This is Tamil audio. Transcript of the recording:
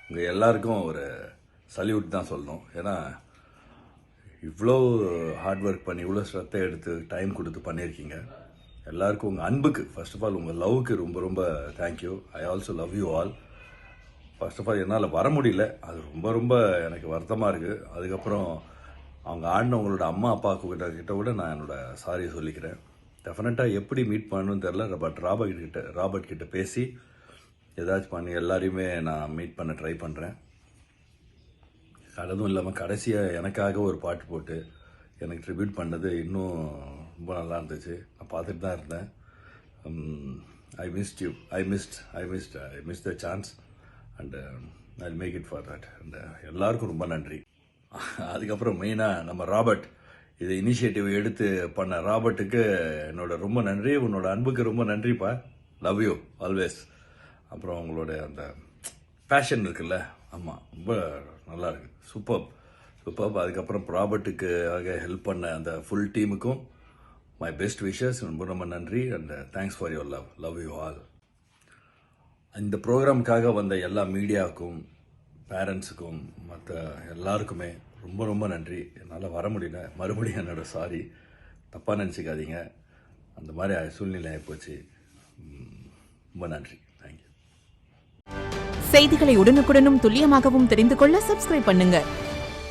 உங்கள் எல்லாருக்கும் ஒரு சல்யூட் தான் சொல்லணும். ஏன்னா இவ்வளோ ஹார்ட் ஒர்க் பண்ணி இவ்வளோ ஸ்ரத்தை எடுத்து டைம் கொடுத்து பண்ணியிருக்கீங்க. எல்லாருக்கும் உங்கள் அன்புக்கு, ஃபர்ஸ்ட் ஆஃப் ஆல் உங்கள் லவ்வுக்கு ரொம்ப ரொம்ப thank you. I also love you all. First of all என்னால் வர முடியல, அது ரொம்ப ரொம்ப எனக்கு வருத்தமாக இருக்குது. அதுக்கப்புறம் அவங்க ஆடினவங்களோட அம்மா அப்பா கிட்ட கூட நான் என்னோட சாரியை சொல்லிக்கிறேன். டெஃபினட்டாக எப்படி மீட் பண்ணணும்னு தெரில, பட் ராபர்ட் கிட்ட பேசி ஏதாச்சும் பண்ணி எல்லாரையுமே நான் மீட் பண்ண ட்ரை பண்ணுறேன். அதுவும் இல்லாமல் கடைசியாக எனக்காக ஒரு பாட்டு போட்டு எனக்கு ட்ரிபியூட் பண்ணது இன்னும் ரொம்ப நல்லா இருந்துச்சு. நான் பார்த்துட்டு தான் இருந்தேன். I missed you, I miss the chance and I make it for that. And எல்லாருக்கும் ரொம்ப நன்றி. அதுக்கப்புறம் மெயினாக நம்ம ராபர்ட் இது இனிஷியேட்டிவ் எடுத்து பண்ண ராபர்ட்டுக்கு என்னோட ரொம்ப நன்றி. உன்னோட அன்புக்கு ரொம்ப நன்றிப்பா. Love you always. அப்புறம் உங்களோட அந்த பேஷன் இருக்குல்ல, ஆமாம், ரொம்ப நல்லா இருக்கு. சூப்பர். அதுக்கப்புறம் ராபர்ட்டுக்காக ஹெல்ப் பண்ண அந்த ஃபுல் டீமுக்கும் மை பெஸ்ட் விஷஸ், ரொம்ப ரொம்ப நன்றி. And thanks for your love you all. இந்த ப்ரோக்ராமுக்காக வந்த எல்லா மீடியாவுக்கும், பேரண்ட்ஸுக்கும், மற்ற எல்லாருக்குமே ரொம்ப ரொம்ப நன்றி. என்னால் வர முடியல, மறுபடியும் என்னோட சாரி, தப்பாக நினச்சிக்காதீங்க. அந்த மாதிரி சூழ்நிலை ஆகிப்போச்சு. ரொம்ப நன்றி. தேங்க்யூ. செய்திகளை உடனுக்குடனும் துல்லியமாகவும் தெரிந்து கொள்ள சப்ஸ்கிரைப் பண்ணுங்க.